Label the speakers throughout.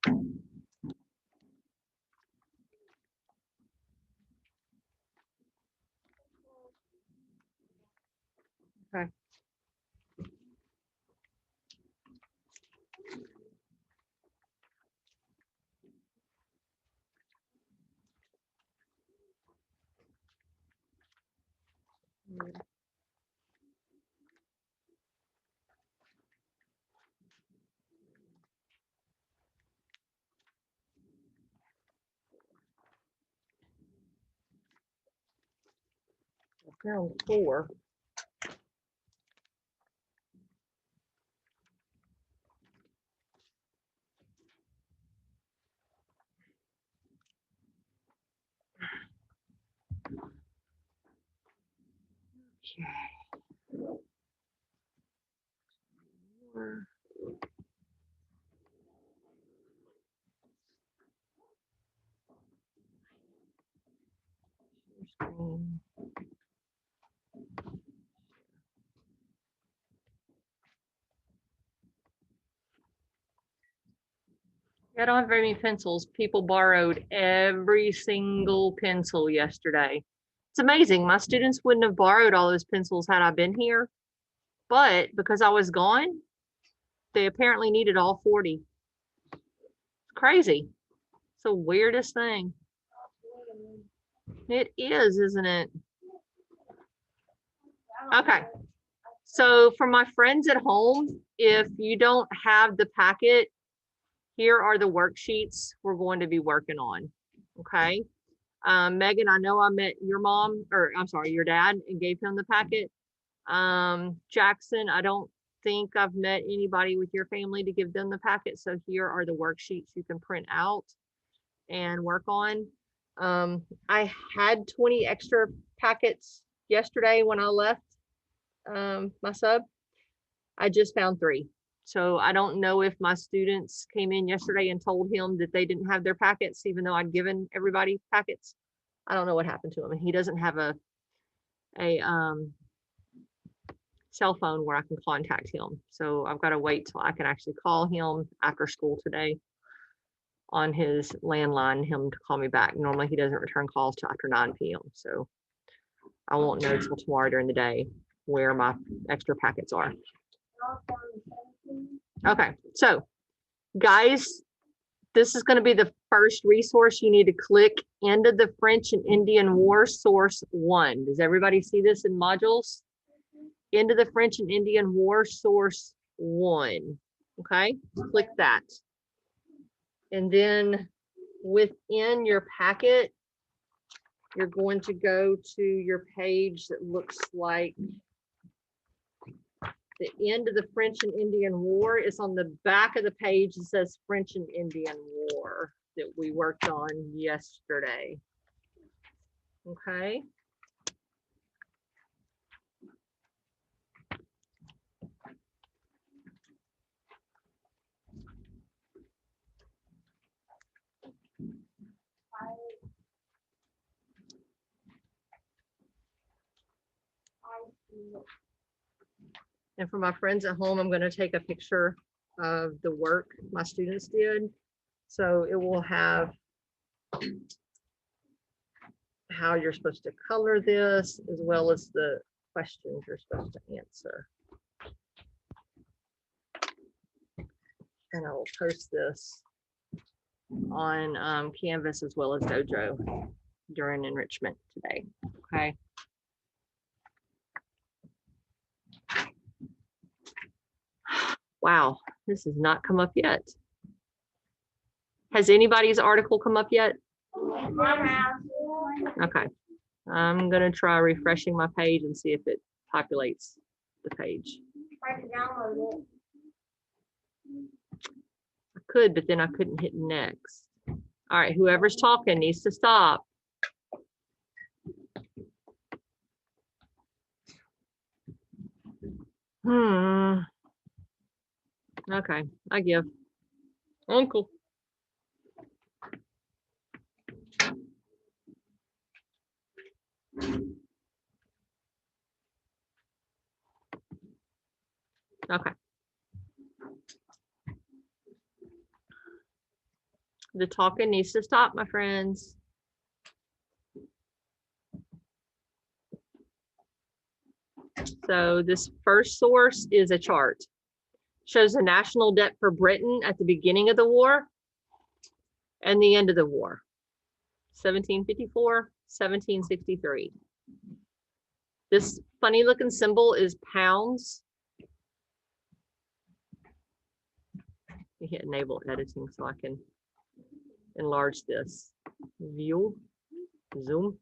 Speaker 1: Okay. I found 4. Okay. 4. Screen. I don't have very many pencils. People borrowed every single pencil yesterday. It's amazing. My students wouldn't have borrowed all those pencils had I been here, but because I was gone, they apparently needed all 40. It's crazy. It's the weirdest thing. It is, isn't it? Okay. So for my friends at home, if you don't have the packet, here are the worksheets we're going to be working on. Okay. Megan, I know I met your mom, or I'm sorry, your dad, and gave him the packet. Jackson, I don't think I've met anybody with your family to give them the packet. So here are the worksheets you can print out and work on. I had 20 extra packets yesterday when I left my sub. I just found 3. So I don't know if my students came in yesterday and told him that they didn't have their packets, even though I'd given everybody packets. I don't know what happened to him. And he doesn't have a cell phone where I can contact him. So I've got to wait till I can actually call him after school today on his landline, him to call me back. Normally he doesn't return calls till after 9 p.m. So I won't know till tomorrow during the day where my extra packets are. Okay, so guys, this is going to be the first resource you need to click into the French and Indian War source 1. Does everybody see this in modules? Into the French and Indian War source 1. Okay, click that. And then within your packet, you're going to go to your page that looks like the end of the French and Indian War. Is on the back of the page. It says French and Indian War that we worked on yesterday. Okay. And for my friends at home, I'm going to take a picture of the work my students did. So it will have how you're supposed to color this, as well as the questions you're supposed to answer. And I will post this on Canvas as well as Dojo during enrichment today. Okay. Wow, this has not come up yet. Has anybody's article come up yet? Okay. I'm going to try refreshing my page and see if it populates the page. I could, but then I couldn't hit next. All right, whoever's talking needs to stop. Okay, I give. Uncle. Okay. The talking needs to stop, my friends. So this first source is a chart. Shows the national debt for Britain at the beginning of the war and the end of the war. 1754, 1763. This funny looking symbol is pounds. You hit enable editing so I can enlarge this. View, zoom.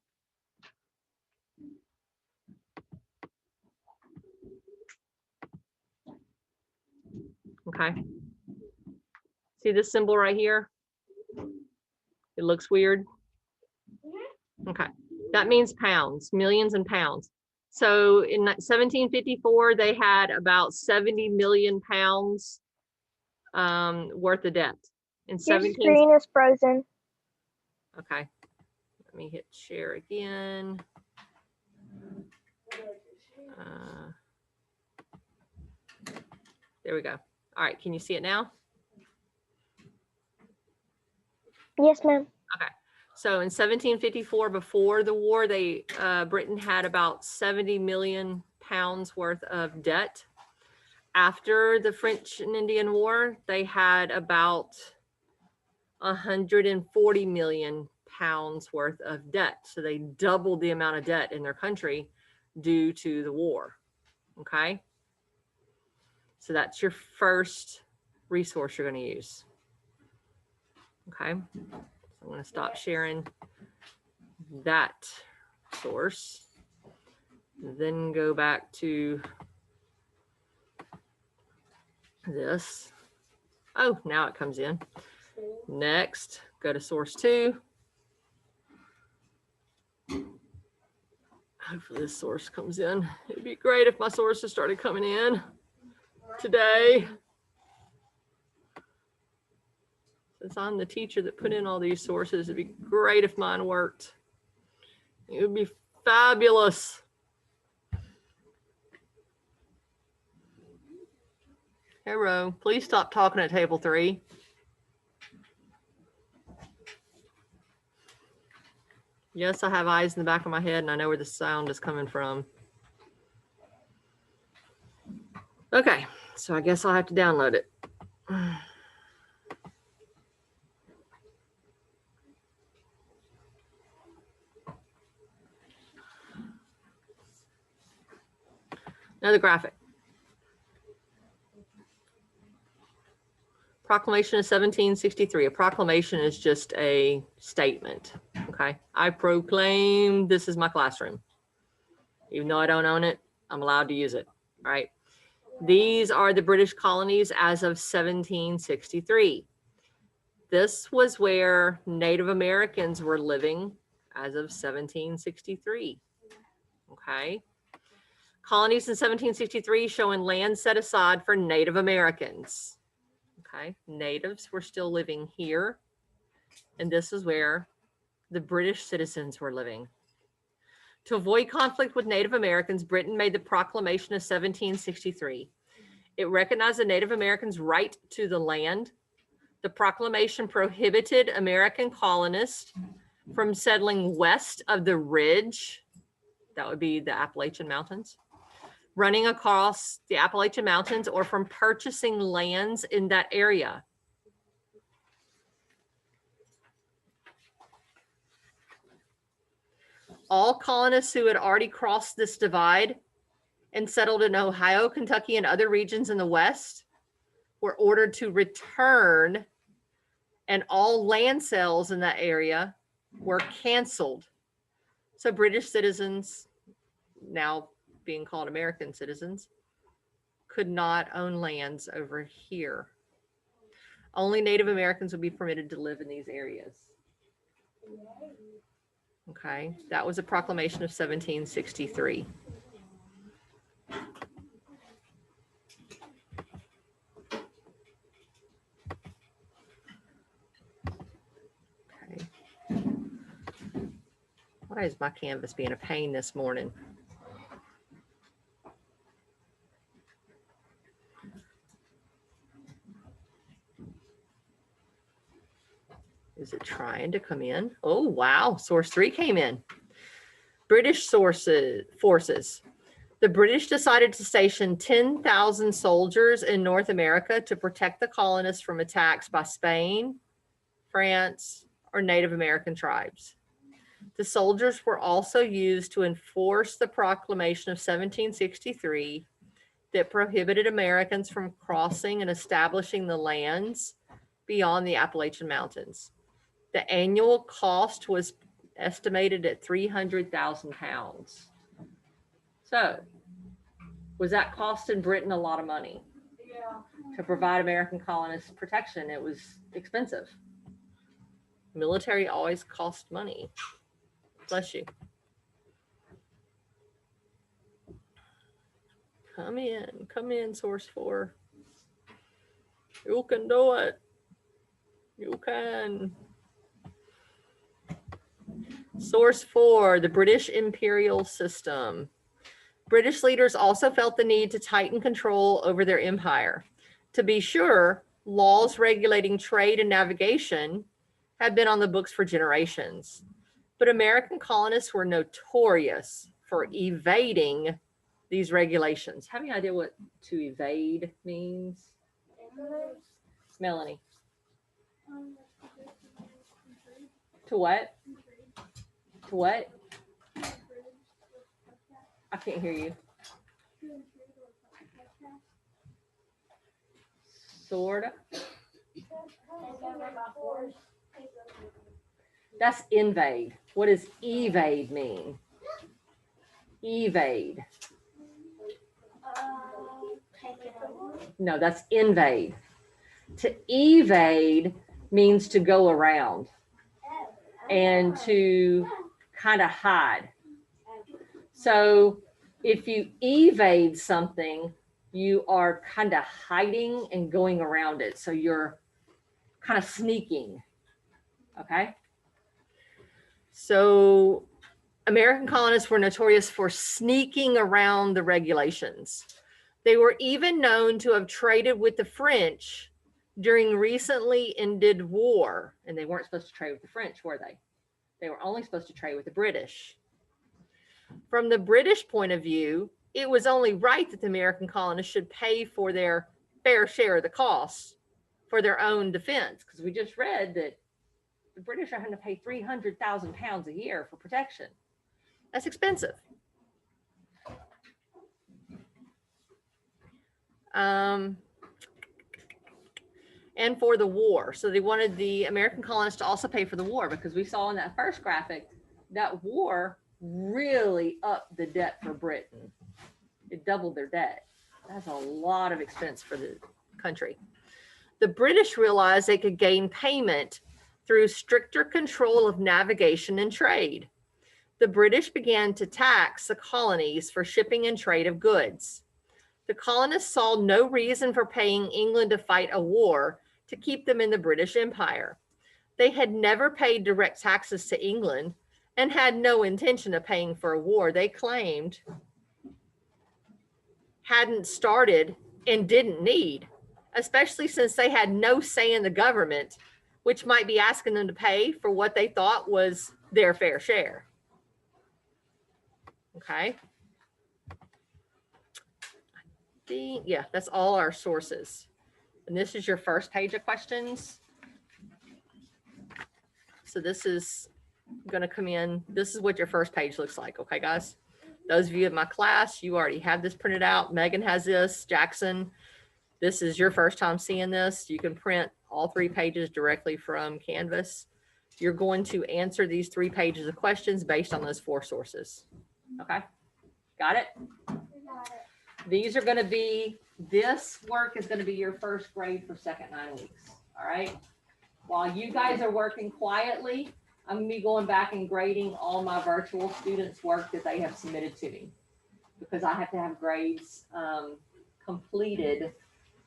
Speaker 1: Okay. See this symbol right here? It looks weird. Okay. That means pounds, millions and pounds. So in 1754, they had about 70 million pounds worth of debt. In
Speaker 2: Your screen is frozen.
Speaker 1: Okay. Let me hit share again. There we go. All right. Can you see it now?
Speaker 2: Yes, ma'am.
Speaker 1: Okay. So in 1754, before the war, Britain had about 70 million pounds worth of debt. After the French and Indian War, they had about 140 million pounds worth of debt. So they doubled the amount of debt in their country due to the war. Okay. So that's your first resource you're going to use. Okay. So I'm going to stop sharing that source. Then go back to this. Oh, now it comes in. Next, go to source 2. Hopefully this source comes in. It'd be great if my sources started coming in today. Since I'm the teacher that put in all these sources, it'd be great if mine worked. It would be fabulous. Hero, please stop talking at table 3. Yes, I have eyes in the back of my head and I know where the sound is coming from. Okay, so I guess I'll have to download it. Another graphic. Proclamation of 1763. A proclamation is just a statement. Okay. I proclaim this is my classroom. Even though I don't own it, I'm allowed to use it. All right. These are the British colonies as of 1763. This was where Native Americans were living as of 1763. Okay. Colonies in 1763 showing land set aside for Native Americans. Okay, natives were still living here, and this is where the British citizens were living. To avoid conflict with Native Americans, Britain made the Proclamation of 1763. It recognized the Native Americans' right to the land. The proclamation prohibited American colonists from settling west of the ridge, that would be the Appalachian Mountains, running across the Appalachian Mountains, or from purchasing lands in that area. All colonists who had already crossed this divide and settled in Ohio, Kentucky, and other regions in the West were ordered to return, and all land sales in that area were canceled. So British citizens, now being called American citizens, could not own lands over here. Only Native Americans would be permitted to live in these areas. Okay, that was a proclamation of 1763. Okay. Why is my canvas being a pain this morning? Is it trying to come in? Oh, wow. Source 3 came in. British forces. The British decided to station 10,000 soldiers in North America to protect the colonists from attacks by Spain, France, or Native American tribes. The soldiers were also used to enforce the proclamation of 1763 that prohibited Americans from crossing and establishing the lands beyond the Appalachian Mountains. The annual cost was estimated at 300,000 pounds. So, was that costing Britain a lot of money?
Speaker 3: Yeah.
Speaker 1: To provide American colonists protection, it was expensive. Military always cost money. Bless you. Come in, source 4. You can do it. You can. Source 4, the British imperial system. British leaders also felt the need to tighten control over their empire. To be sure, laws regulating trade and navigation had been on the books for generations, but American colonists were notorious for evading these regulations. Have any idea what to evade means? Melanie. To what? To what? I can't hear you. Sorta. That's invade. What does evade mean? Evade. No, that's invade. To evade means to go around and to kind of hide. So if you evade something, you are kind of hiding and going around it. So you're kind of sneaking. Okay. So American colonists were notorious for sneaking around the regulations. They were even known to have traded with the French during recently ended war. And they weren't supposed to trade with the French, were they? They were only supposed to trade with the British. From the British point of view, it was only right that the American colonists should pay for their fair share of the costs for their own defense. Because we just read that the British are having to pay 300,000 pounds a year for protection. That's expensive. And for the war. So they wanted the American colonists to also pay for the war, because we saw in that first graphic that war really upped the debt for Britain. It doubled their debt. That's a lot of expense for the country. The British realized they could gain payment through stricter control of navigation and trade. The British began to tax the colonies for shipping and trade of goods. The colonists saw no reason for paying England to fight a war to keep them in the British Empire. They had never paid direct taxes to England and had no intention of paying for a war they claimed hadn't started and didn't need, especially since they had no say in the government, which might be asking them to pay for what they thought was their fair share. Okay. Yeah, that's all our sources. And this is your first page of questions. So this is going to come in. This is what your first page looks like. Okay, guys? Those of you in my class, you already have this printed out. Megan has this. Jackson, this is your first time seeing this. You can print all 3 pages directly from Canvas. You're going to answer these 3 pages of questions based on those 4 sources. Okay? Got it? These are going to be, this work is going to be your first grade for second 9 weeks. All right? While you guys are working quietly, I'm going to be going back and grading all my virtual students' work that they have submitted to me, because I have to have grades completed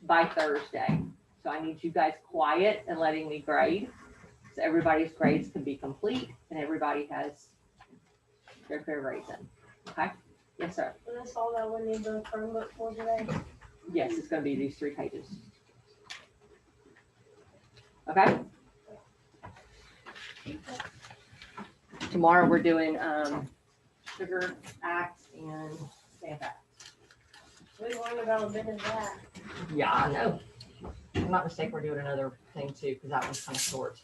Speaker 1: by Thursday. So I need you guys quiet and letting me grade, so everybody's grades can be complete and everybody has their fair grades in. Okay? Yes, sir.
Speaker 3: Is this all that we need the Chromebook for today?
Speaker 1: Yes, it's going to be these 3 pages. Okay? Tomorrow we're doing Sugar Act and Stamp Act.
Speaker 3: We learned about a bit of that.
Speaker 1: Yeah, I know. If I'm not mistaken, we're doing another thing too, because that one's kind of short.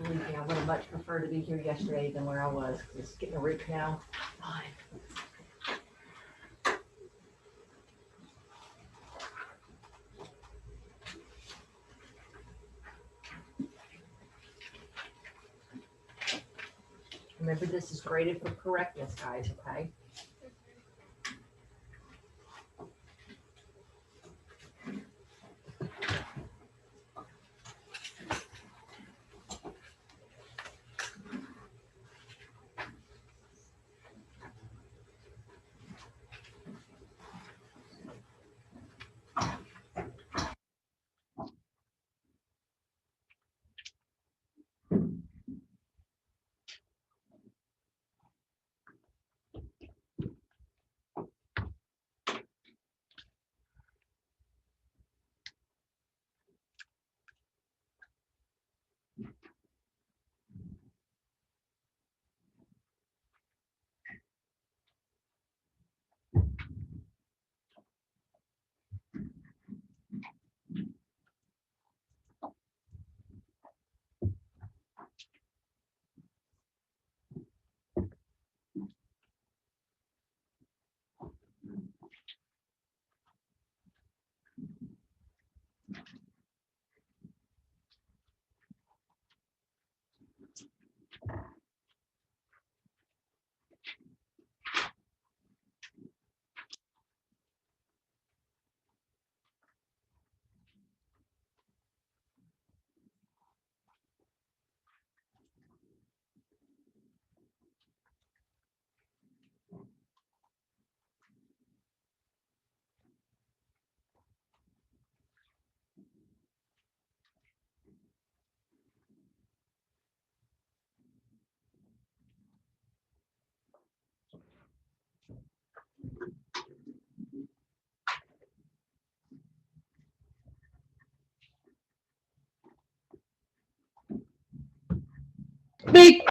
Speaker 1: Believe me, I would have much preferred to be here yesterday than where I was, because getting a root canal. Fine. Remember, this is graded for correctness, guys, okay?
Speaker 4: Big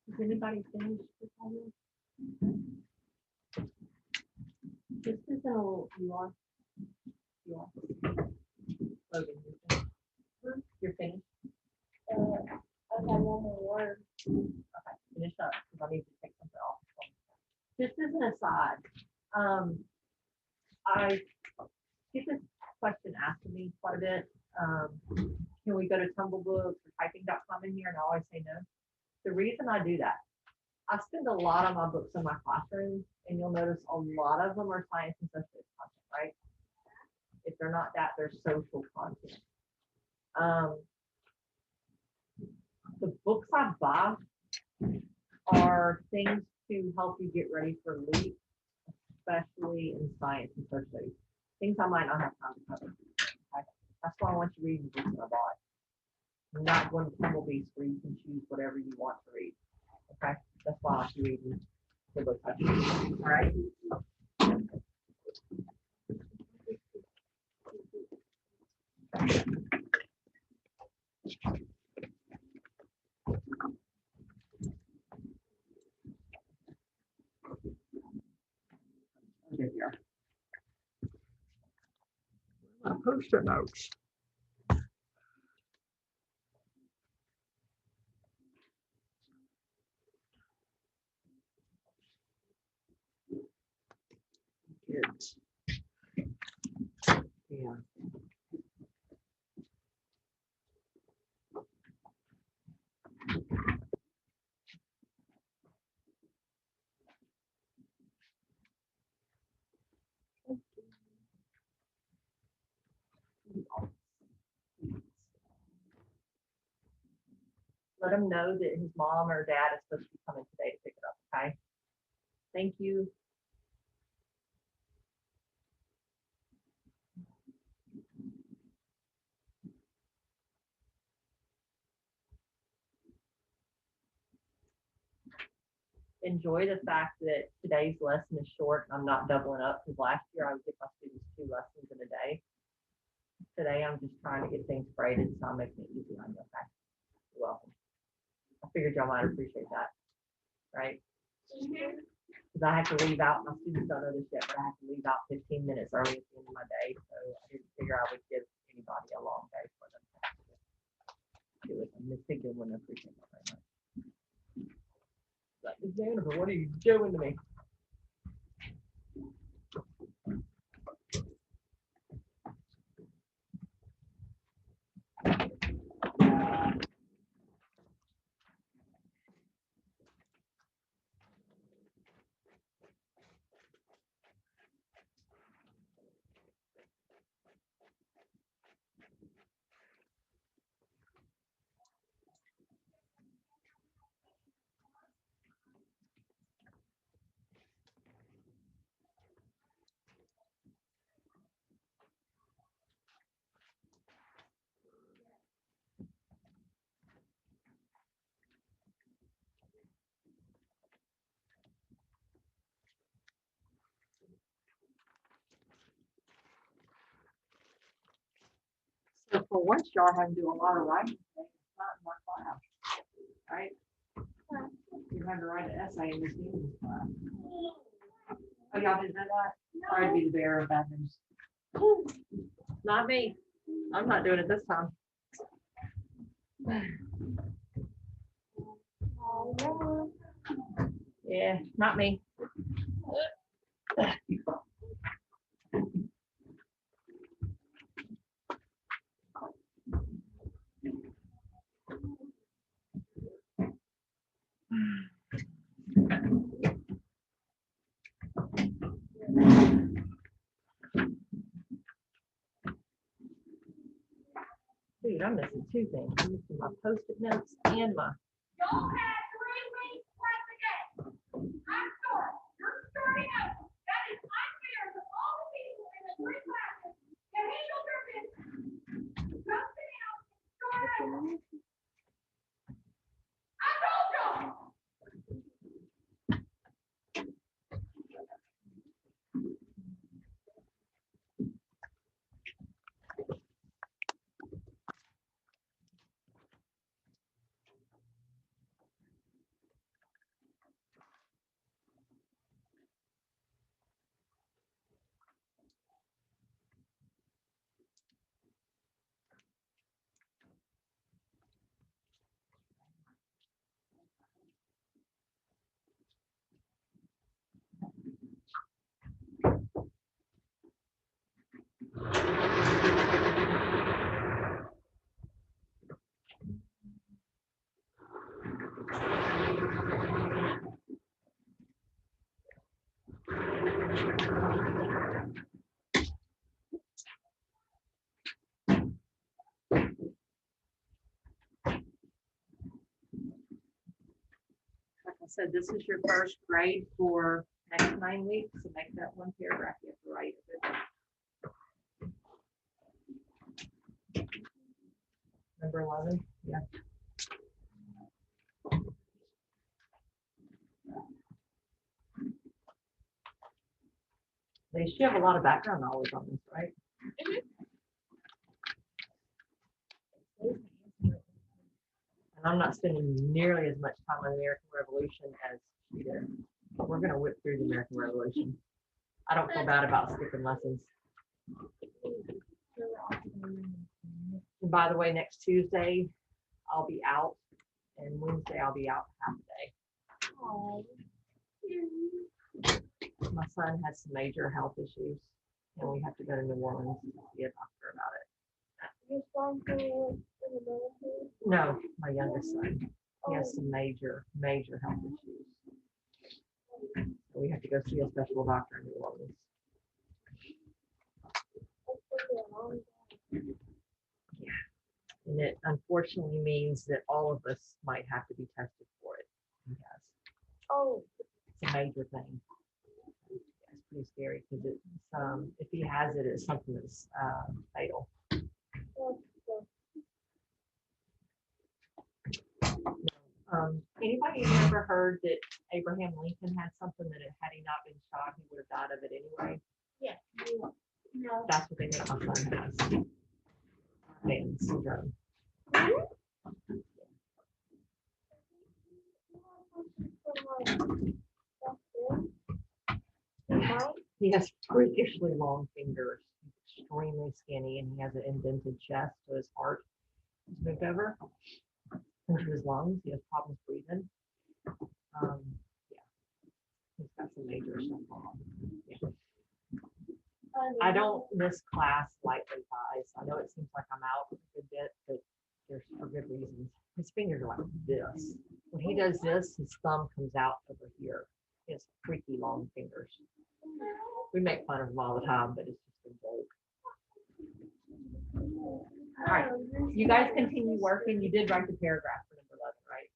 Speaker 1: Is anybody finished with all this? This is a little, you are. Logan, you're finished?
Speaker 3: I have one more word.
Speaker 1: Okay, finish up, because I need to take something off. Just as an aside, I get this question asked of me quite a bit. Can we go to Tumblebooks or typing.com in here? And I always say no. The reason I do that, I spend a lot of my books in my classroom, and you'll notice a lot of them are science and social content, right? If they're not that, they're social content. The books I buy are things to help you get ready for LEAP, especially in science and social studies. Things I might not have time to cover. Okay? That's why I want you reading the books that I bought. I'm not going to Tumblebeast where you can choose whatever you want to read. Okay, that's why I like you reading the books I choose. All right. There you are. My post-it notes. Kids. Yeah. Let him know that his mom or dad is supposed to be coming today to pick it up, okay? Thank you. Enjoy the fact that today's lesson is short and I'm not doubling up, because last year I would give my students 2 lessons in a day. Today I'm just trying to get things graded, so I'm making it easy on you, okay? You're welcome. I figured y'all might appreciate that, right? Because I have to leave out, my students don't know this yet, but I have to leave out 15 minutes early at the end of my day, so I didn't figure I would give anybody a long day for them to have to do it. And Miss Figure wouldn't appreciate that very much. Like, Miss Jennifer, what are you doing to me? So for once, y'all are having to do a lot of writing today. It's not in my class, right? You had to write an essay in this English class. Oh, y'all didn't know that? Sorry to be the bearer of bad news. Not me. I'm not doing it this time. Yeah, not me. Dude, I'm missing 2 things. I'm missing my post-it notes and my.
Speaker 3: Y'all had 3 weeks left to go. I'm sorry, you're starting over. That is unfair to all the people in the 3 classes to handle their business. Go sit down, start over. I told y'all. Like I said, this is your first grade for next 9 weeks, so make that 1 paragraph you have to write. Number 11, yeah. They should have a lot of background knowledge on this, right? And I'm not spending nearly as much time on the American Revolution as she did. But we're gonna whip through the American Revolution. I don't feel bad about skipping lessons. And by the way, next Tuesday, I'll be out, and Wednesday I'll be out half a day. My son has some major health issues, and we have to go to New Orleans to see a doctor about it.
Speaker 2: Your son who was in the military?
Speaker 1: No, my youngest son. He has some major health issues. So we have to go see a special doctor in New Orleans.
Speaker 2: That's gonna be a long day.
Speaker 1: And it unfortunately means that all of us might have to be tested for it. Yes,
Speaker 2: Oh,
Speaker 1: it's a major thing. It's pretty scary because it's, if he has it, it's something that's fatal. Anybody ever heard that Abraham Lincoln had something that had he not been shot, he would have died of it anyway?
Speaker 2: yeah. No.
Speaker 1: That's what they think my son has. Marfan syndrome. He has freakishly long fingers, extremely skinny, and he has an indented chest, so his heart is moved over into his lungs. He has problems breathing. Yeah, he's got some major stuff going on. Yeah. I don't miss class lightly, guys. I know it seems like I'm out a good bit, but there's for good reasons. His fingers are like this. When he does this, his thumb comes out over here. He has freaky long fingers. We make fun of him all the time, but it's just a joke. All right, you guys continue working. You did write the paragraph for number 11, right?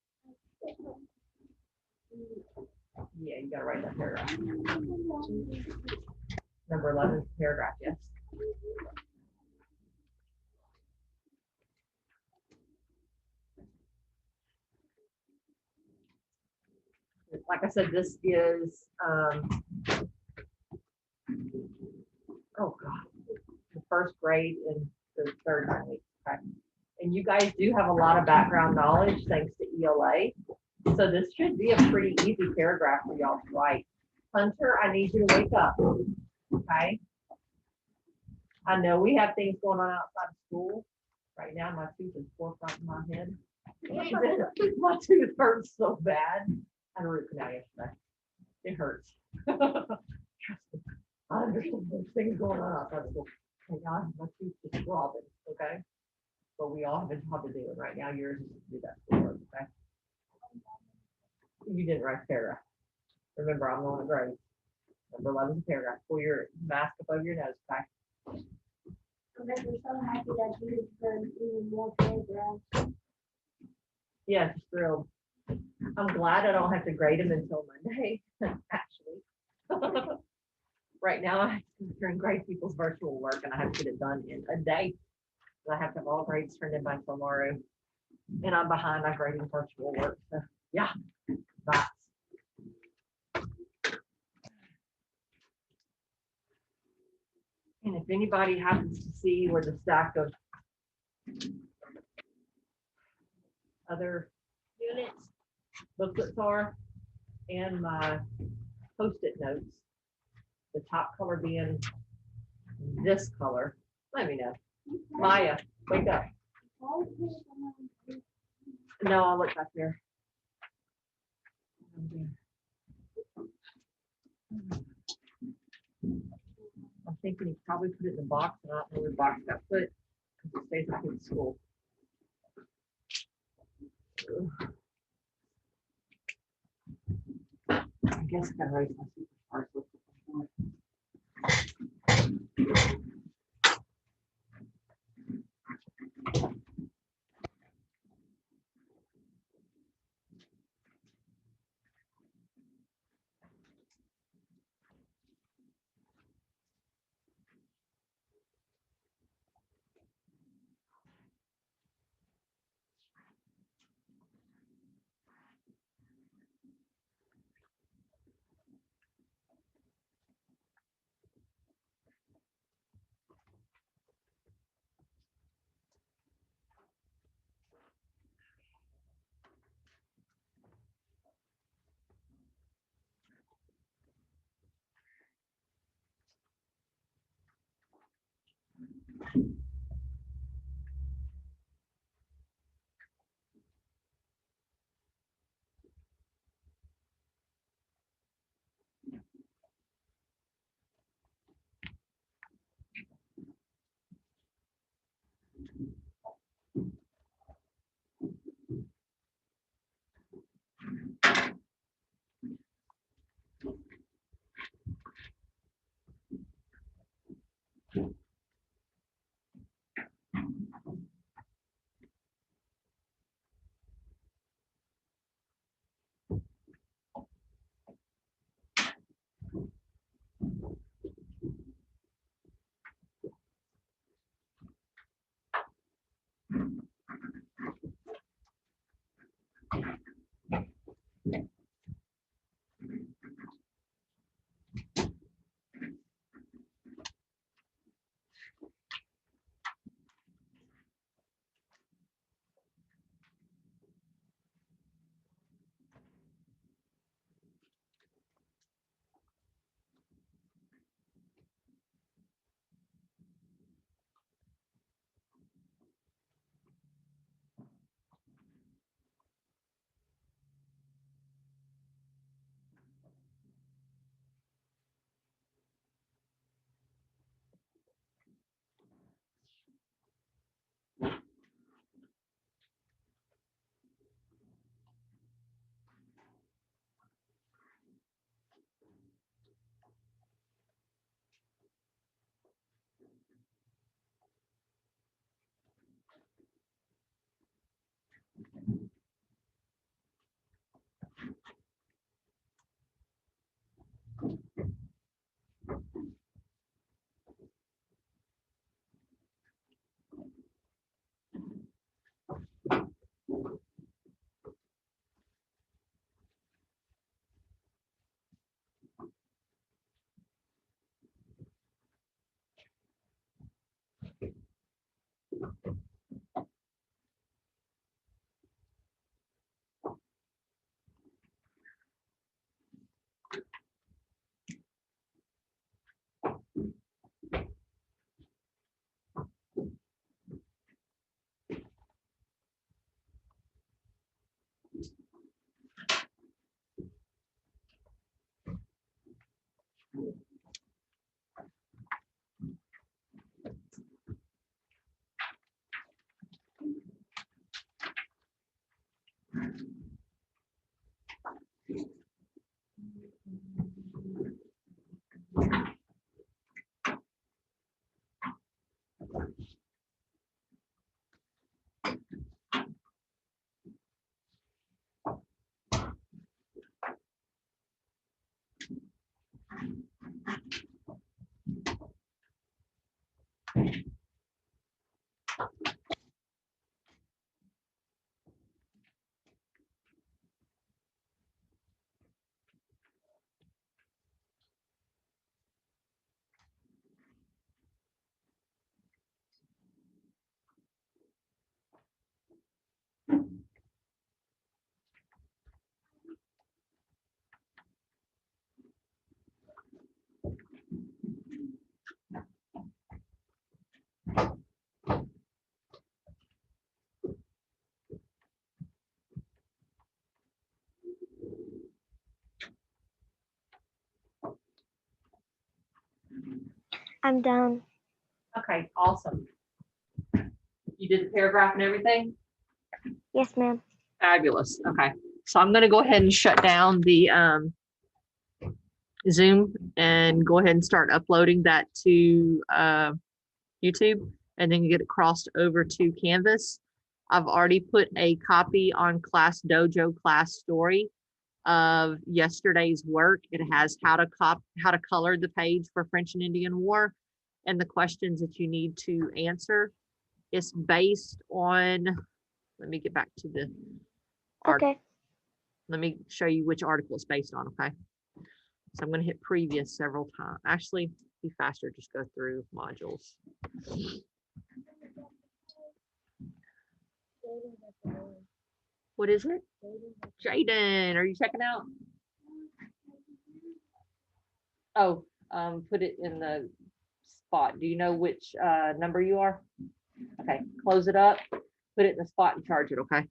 Speaker 1: Yeah, you gotta write that paragraph. Number 11 is the paragraph, yes. Like I said, this is, oh God, the first grade and the third grade. Okay. And you guys do have a lot of background knowledge thanks to ELA. So this should be a pretty easy paragraph for y'all to write. Hunter, I need you to wake up. Okay. I know we have things going on outside of school. Right now, my tooth is forefront in my head. My tooth hurts so bad. I had a root canal yesterday. It hurts. Trust me. I understand there's things going on outside of school. Thank God, my tooth is throbbing, okay? But we all have a job to do, and right now yours is to do that schoolwork, okay? You didn't write the paragraph. Remember, I'm on a grade. Number 11 is a paragraph. Pull your mask up over your nose, okay?
Speaker 2: We're so happy that you heard even more paragraphs.
Speaker 1: Yeah, just thrilled. I'm glad I don't have to grade them until Monday, actually. Right now, I'm trying to grade people's virtual work, and I have to get it done in a day. I have to have all grades turned in by tomorrow, and I'm behind on grading virtual work. So, yeah, that's. And if anybody happens to see where the stack of other units, booklets are, and my Post-it notes, the top color being this color, let me know. Maya, wake up. No, I'll look back there. I'm thinking he probably put it in the box, and I don't know where the box got put, because it stays up in school. I guess I gotta raise my superstars.
Speaker 2: I'm done.
Speaker 1: Okay, awesome. You did the paragraph and everything?
Speaker 2: Yes, ma'am.
Speaker 1: Fabulous. Okay, so I'm gonna go ahead and shut down the Zoom and go ahead and start uploading that to YouTube, and then get it crossed over to Canvas. I've already put a copy on Class Dojo class story of yesterday's work. It has how to color the page for French and Indian War and the questions that you need to answer. It's based on, let me get back to the article.
Speaker 2: Okay.
Speaker 1: Let me show you which article it's based on, okay? So I'm going to hit previous several times. Actually, be faster, just go through modules. What is it? Jaden, are you checking out? Oh, put it in the spot. Do you know which number you are? Okay, close it up, put it in the spot and charge it, okay?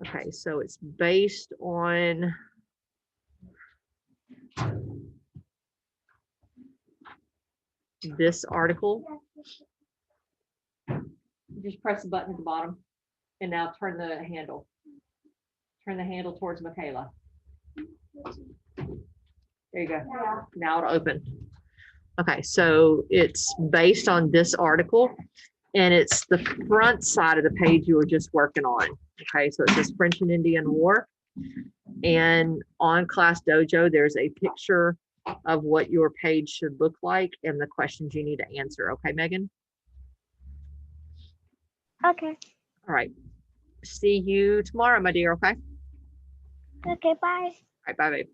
Speaker 1: Okay, so it's based on this article. Just press the button at the bottom and now turn the handle. Turn the handle towards Michaela. There you go. Now it'll open. Okay, so it's based on this article and it's the front side of the page you were just working on. Okay, so it says French and Indian War. And on Class Dojo, there's a picture of what your page should look like and the questions you need to answer. Okay, Megan?
Speaker 2: Okay.
Speaker 1: All right. See you tomorrow, my dear. Okay. All
Speaker 2: Okay, bye.
Speaker 1: right, bye, babe.